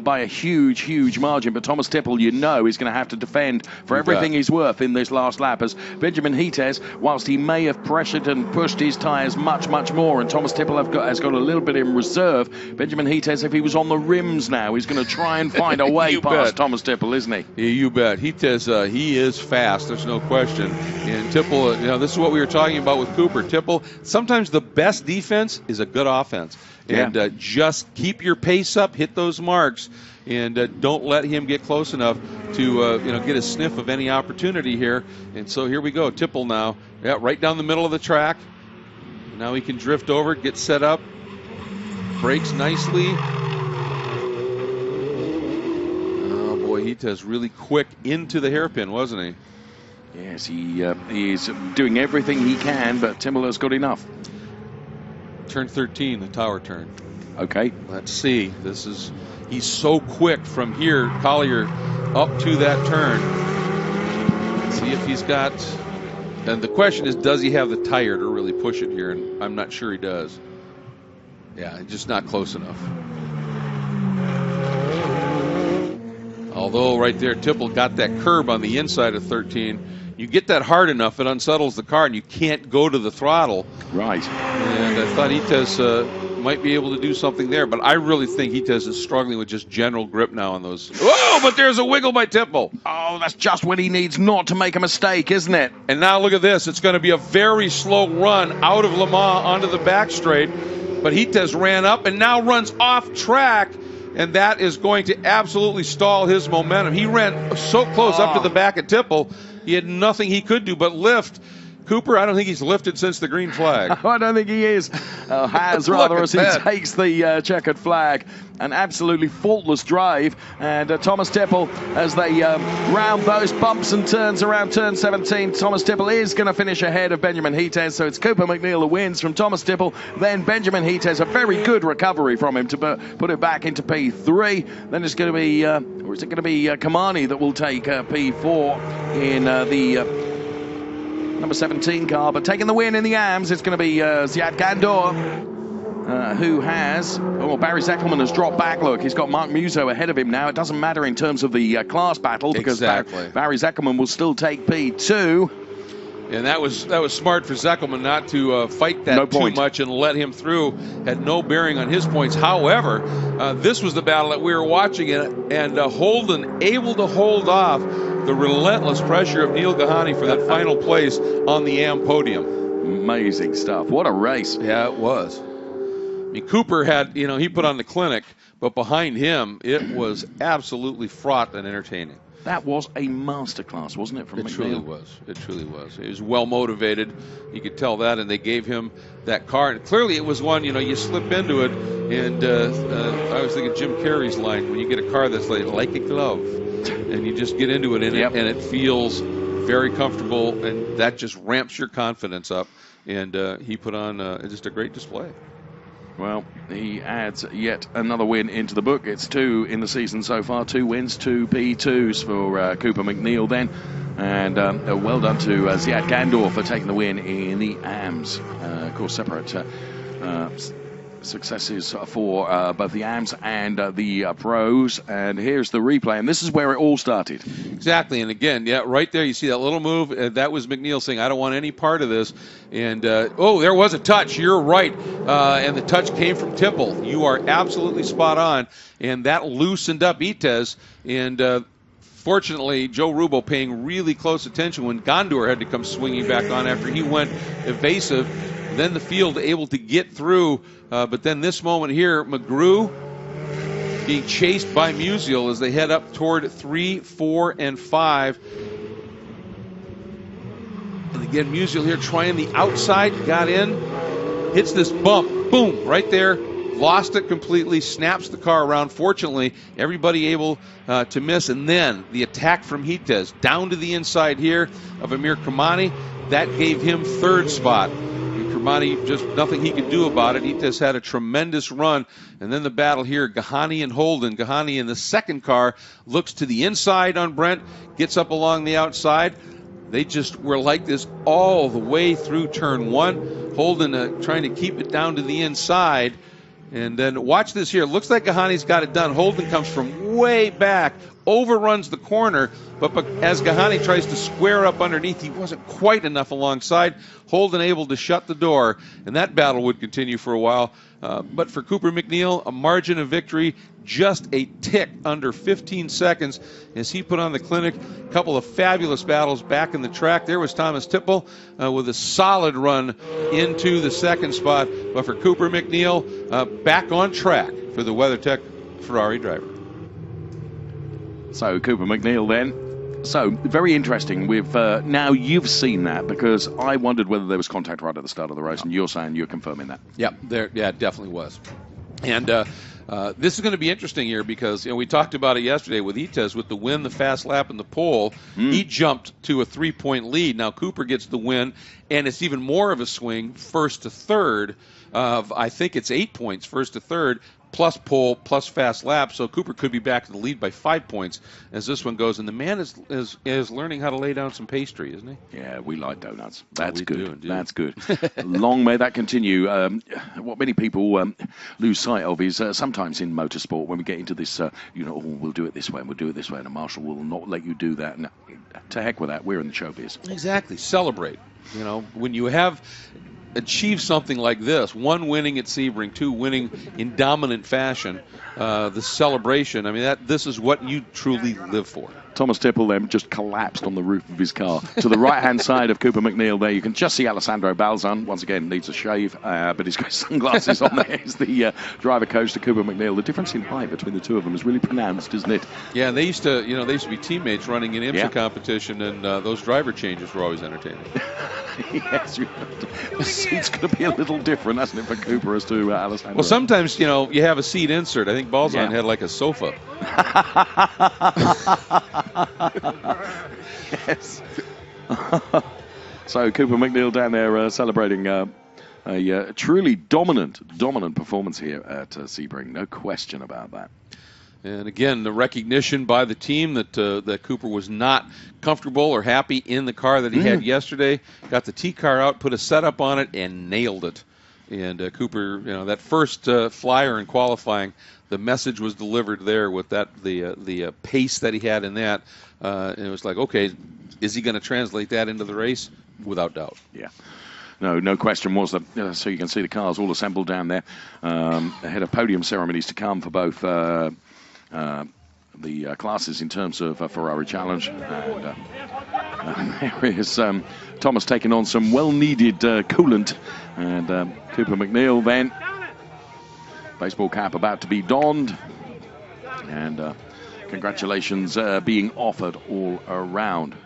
by a huge, huge margin, but Thomas Tipple, you know, is going to have to defend for everything he's worth in this last lap, as Benjamin Hites, whilst he may have pressured and pushed his tyres much, much more, and Thomas Tipple has got a little bit in reserve. Benjamin Hites, if he was on the rims now, he's going to try and find a way past Thomas Tipple, isn't he? Yeah, you bet. Hites, he is fast. There's no question. And Tipple, this is what we were talking about with Cooper. Tipple, sometimes the best defense is a good offense. And just keep your pace up, hit those marks, and don't let him get close enough to get a sniff of any opportunity here. And so here we go. Tipple now, right down the middle of the track. Now he can drift over, get set up, brakes nicely. Oh boy, Hites really quick into the hairpin, wasn't he? Yes, he is doing everything he can, but Tipple has got enough. Turn 13, the tower turn. Okay. Let's see. He's so quick from here, Collier, up to that turn. Let's see if he's got. And the question is, does he have the tire to really push it here? And I'm not sure he does. Yeah, just not close enough. Although right there, Tipple got that curb on the inside of 13. You get that hard enough, it unsettles the car, and you can't go to the throttle. Right. And I thought Hites might be able to do something there. But I really think Hitez is struggling with just general grip now on those. Whoa, but there's a wiggle by Tipple. Oh, that's just when he needs not to make a mistake, isn't it? And now look at this. It's going to be a very slow run out of Le Mans onto the back straight. But Hitez ran up and now runs off track. And that is going to absolutely stall his momentum. He ran so close up to the back of Tipple, he had nothing he could do but lift. Cooper, I don't think he's lifted since the green flag. I don't think he is. Has rather as he takes the checkered flag. An absolutely faultless drive. And Thomas Tipple, as they round those bumps and turns around turn 17, Thomas Tipple is going to finish ahead of Benjamin Hitez. So it's Cooper McNeil who wins from Thomas Tipple. Then Benjamin Hitez, a very good recovery from him to put it back into P3. Then it's going to be, or is it going to be Kahani that will take P4 in the number 17 car, but taking the win in the AMS, it's going to be Ziad Gandor, who has... Oh, Barry Zeckelman has dropped back. Look, he's got Mark Musso ahead of him now. It doesn't matter in terms of the class battle because Barry Zeckelman will still take P2. And that was smart for Zeckelman not to fight that too much and let him through. Had no bearing on his points. However, this was the battle that we were watching, and Holden able to hold off the relentless pressure of Neil Gahan for that final place on the AM podium. Amazing stuff. What a race. Yeah, it was. I mean, Cooper had, he put on the clinic, but behind him, it was absolutely fraught and entertaining. That was a masterclass, wasn't it, from McNeil? It truly was. It truly was. He was well motivated. You could tell that, and they gave him that car. And clearly, it was one. You slip into it, and I was thinking Jim Carrey's line when you get a car that's like a glove, and you just get into it, and it feels very comfortable, and that just ramps your confidence up. And he put on just a great display. Well, he adds yet another win into the book. It's 2 in the season so far. 2 wins, 2 P2s for Cooper McNeil then. And well done to Ziad Gandor for taking the win in the AMS. Of course, separate successes for both the AMS and the pros. And here's the replay. And this is where it all started. Exactly. And again, right there, you see that little move. That was McNeil saying, I don't want any part of this. And, there was a touch. You're right. And the touch came from Tipple. You are absolutely spot on. And that loosened up Hitez. And fortunately, Joe Roubo paying really close attention when Gandor had to come swinging back on after he went evasive. Then the field able to get through. But then this moment here, McGrew being chased by Musial as they head up toward 3, 4, and 5. And again, Musial here trying the outside, got in, hits this bump, boom, right there, lost it completely, snaps the car around. Fortunately, everybody able to miss. And then the attack from Hitez down to the inside here of Amir Kermani. That gave him 3rd spot. Kermani, just nothing he could do about it. Hitez had a tremendous run. And then the battle here, Kahani and Holden. Kahani in the second car looks to the inside on Brent, gets up along the outside. They just were like this all the way through turn 1. Holden trying to keep it down to the inside. And then watch this here. Looks like Kahani's got it done. Holden comes from way back, overruns the corner, but as Kahani tries to square up underneath, he wasn't quite enough alongside. Holden able to shut the door, and that battle would continue for a while. But for Cooper McNeil, a margin of victory, just a tick under 15 seconds as he put on the clinic. A couple of fabulous battles back in the track. There was Thomas Tipple with a solid run into the 2nd spot. But for Cooper McNeil, back on track for the WeatherTech Ferrari driver. So Cooper McNeil then. So very interesting. Now you've seen that because I wondered whether there was contact right at the start of the race, and you're saying you're confirming that. Yep, it definitely was. And this is going to be interesting here because we talked about it yesterday with Hitez with the win, the fast lap, and the pole. He jumped to a 3-point lead. Now Cooper gets the win, and it's even more of a swing, 1st to 3rd. I think it's 8 points, 1st to 3rd. Plus pole, plus fast lap, so Cooper could be back to the lead by 5 points as this one goes. And the man is learning how to lay down some pastry, isn't he? Yeah, we like donuts. That's good. Do, indeed. That's good. Long may that continue. What many people lose sight of is sometimes in motorsport when we get into this, we'll do it this way and we'll do it this way, and a marshal will not let you do that. No, to heck with that. We're in the showbiz. Exactly. Celebrate. When you have achieve something like this, one winning at Sebring, two winning in dominant fashion, the celebration, I mean, this is what you truly live for. Thomas Tipple then just collapsed on the roof of his car. To the right-hand side of Cooper McNeil there, you can just see Alessandro Balzan. Once again, needs a shave, but he's got sunglasses on there. It's the driver coach to Cooper McNeil. The difference in height between the two of them is really pronounced, isn't it? Yeah, and they used to be teammates running in IMSA competition, and those driver changes were always entertaining. Yes, the seat's going to be a little different, hasn't it, for Cooper as to Alessandro? Well, sometimes, you have a seat insert. I think Balzan had like a sofa. Yes. So Cooper McNeil down there celebrating a truly dominant performance here at Sebring. No question about that. And again, the recognition by the team that Cooper was not comfortable or happy in the car that he had yesterday. Got the T car out, put a setup on it, and nailed it. And Cooper, that first flyer in qualifying, the message was delivered there with the pace that he had in that. And it was like, okay, is he going to translate that into the race? Without doubt. Yeah. No question was that. So you can see the cars all assembled down there ahead of podium ceremonies to come for both the classes in terms of Ferrari Challenge. And there is Thomas taking on some well-needed coolant. And Cooper McNeil then, baseball cap about to be donned. And congratulations being offered all around.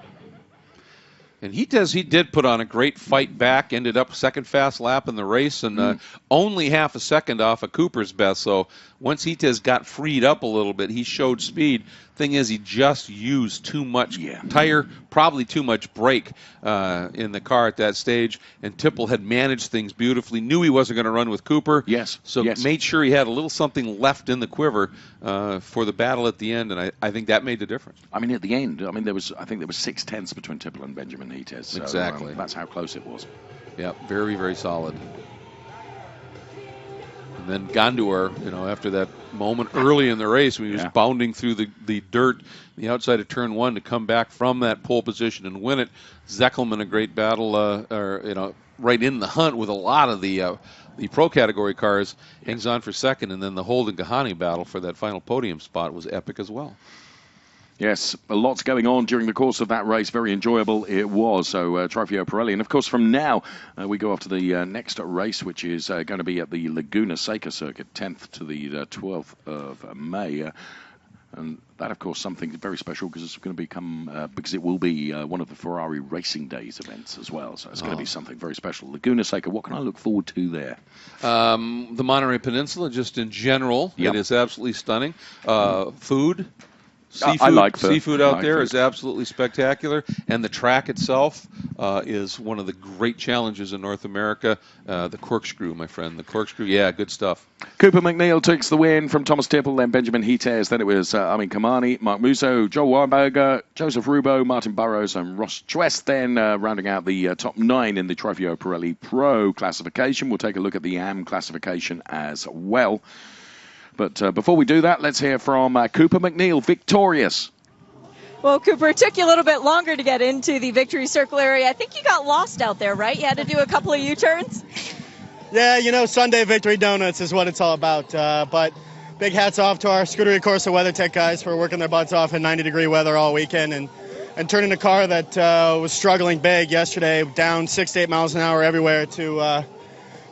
And he did put on a great fight back, ended up second fast lap in the race, and only half a second off of Cooper's best. So once Hitez got freed up a little bit, he showed speed. Thing is, he just used too much tire, probably too much brake in the car at that stage. And Tipple had managed things beautifully, knew he wasn't going to run with Cooper. So made sure he had a little something left in the quiver for the battle at the end, and I think that made the difference. I mean, at the end, I think there was 6/10 between Tipple and Benjamin Hitez. So, exactly. That's how close it was. Yeah, very, very solid. And then Gondor, after that moment early in the race when he was bounding through the dirt, the outside of turn one to come back from that pole position and win it. Zeckelman, a great battle, right in the hunt with a lot of the pro category cars, hangs on for second, and then the Holden Kahani battle for that final podium spot was epic as well. Yes, a lot's going on during the course of that race. Very enjoyable it was. So Trofeo Pirelli. And, of course, from now, we go off to the next race, which is going to be at the Laguna Seca circuit, 10th to the 12th of May. And that, of course, something very special because it's going to become, because it will be one of the Ferrari Racing Days events as well. So it's going to be something very special. Laguna Seca, what can I look forward to there? The Monterey Peninsula, just in general, it is absolutely stunning. Food. Seafood, I like seafood out there is absolutely spectacular, and the track itself is one of the great challenges in North America. The corkscrew, my friend, the corkscrew, good stuff. Cooper McNeil takes the win from Thomas Tipple, then Benjamin Hitez, then it was Kahani, Mark Musso, Joel Weinberger, Joseph Roubo, Martin Burrows, and Ross Chwest, then rounding out the top 9 in the Trofeo Pirelli Pro classification. We'll take a look at the AM classification as well. But before we do that, let's hear from Cooper McNeil, victorious. Well, Cooper, it took you a little bit longer to get into the victory circle area. I think you got lost out there, right? You had to do a couple of U-turns? Yeah, Sunday Victory Donuts is what it's all about. But big hats off to our Scuderia Corsa WeatherTech guys for working their butts off in 90-degree weather all weekend and turning a car that was struggling big yesterday, down 6 to 8 miles an hour everywhere, to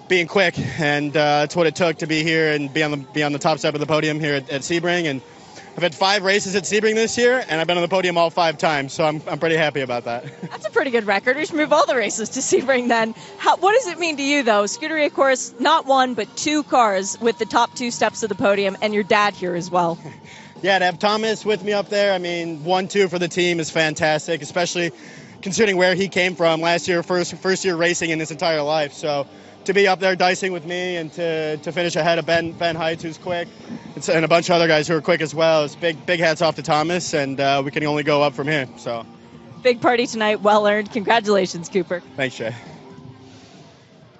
being quick, and it's what it took to be here and be on the top step of the podium here at Sebring. And I've had 5 races at Sebring this year, and I've been on the podium all 5 times, so I'm pretty happy about that. That's a pretty good record. We should move all the races to Sebring then. What does it mean to you, though? Scuderia, of course, not 1 but 2 cars with the top 2 steps of the podium, and your dad here as well. Yeah, to have Thomas with me up there, 1-2 for the team is fantastic, especially considering where he came from last year, first year racing in his entire life. So to be up there dicing with me and to finish ahead of Ben Heitz, who's quick, and a bunch of other guys who are quick as well, it's big hats off to Thomas, and we can only go up from here. So big party tonight, well earned. Congratulations, Cooper. Thanks, Jay.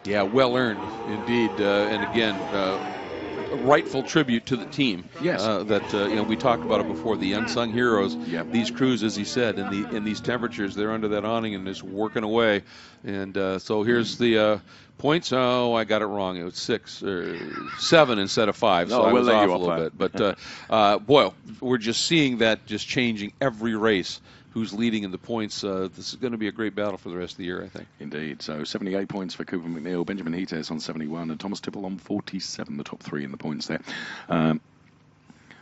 Yeah, well earned indeed. And again, rightful tribute to the team. Yes. We talked about it before, the unsung heroes. Yep. These crews, as he said, in these temperatures, they're under that awning and just working away. And so here's the points. Oh, I got it wrong. It was 6 or 7 instead of 5. So I was off a little bit. But boy, we're just seeing that just changing every race. Who's leading in the points. This is going to be a great battle for the rest of the year, I think. Indeed. So 78 points for Cooper McNeil, Benjamin Hites on 71, and Thomas Tipple on 47, the top 3 in the points there. And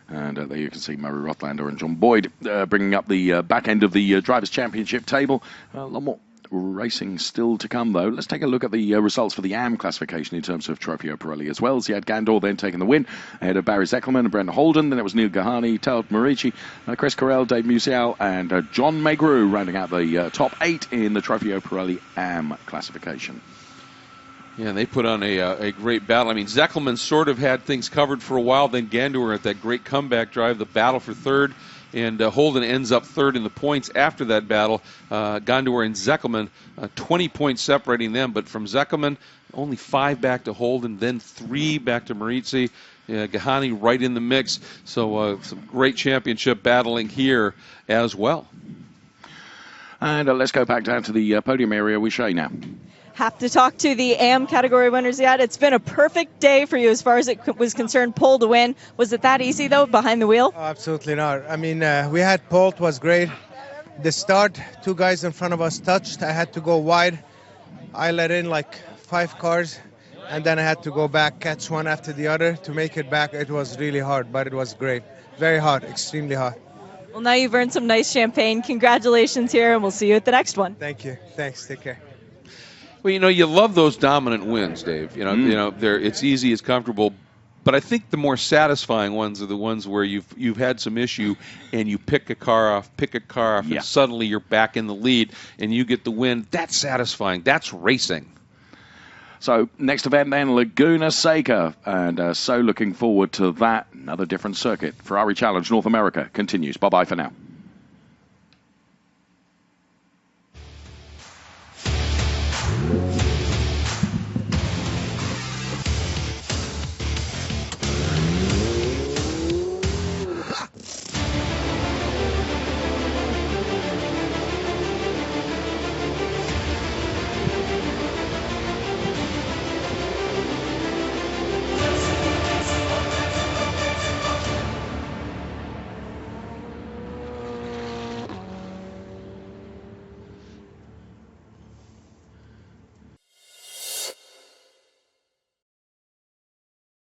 there you can see Murray Rothlander and John Boyd bringing up the back end of the Drivers' Championship table. A lot more racing still to come, though. Let's take a look at the results for the AM classification in terms of Trofeo Pirelli as well. Ziad Gandor then taking the win ahead of Barry Eckerman and Brendan Holden. Then it was Neil Kahani, Tal Marici, Chris Carell, Dave Musial, and John Megru rounding out the top 8 in the Trofeo Pirelli AM classification. Yeah, and they put on a great battle. I mean, Zeckelman sort of had things covered for a while. Then Gandor at that great comeback drive, the battle for third. And Holden ends up third in the points after that battle. Gandor and Zeckelman, 20 points separating them. But from Zeckelman, only 5 back to Holden, then 3 back to Marici. Kahani right in the mix. So some great championship battling here as well. And let's go back down to the podium area with Shay now. Have to talk to the AM category winners yet. It's been a perfect day for you as far as it was concerned. Pole to win. Was it that easy, though, behind the wheel? Oh, absolutely not. I mean, we had pole. It was great. The start, 2 guys in front of us touched. I had to go wide. I let in like 5 cars, and then I had to go back, catch one after the other to make it back. It was really hard, but it was great. Very hot, extremely hot. Well, now you've earned some nice champagne. Congratulations here, and we'll see you at the next one. Thank you. Thanks. Take care. Well, you love those dominant wins, Dave. It's easy, it's comfortable. But I think the more satisfying ones are the ones where you've had some issue and you pick a car off, and suddenly you're back in the lead and you get the win. That's satisfying. That's racing. So next event then, Laguna Seca. And so looking forward to that. Another different circuit. Ferrari Challenge North America continues. Bye-bye for now.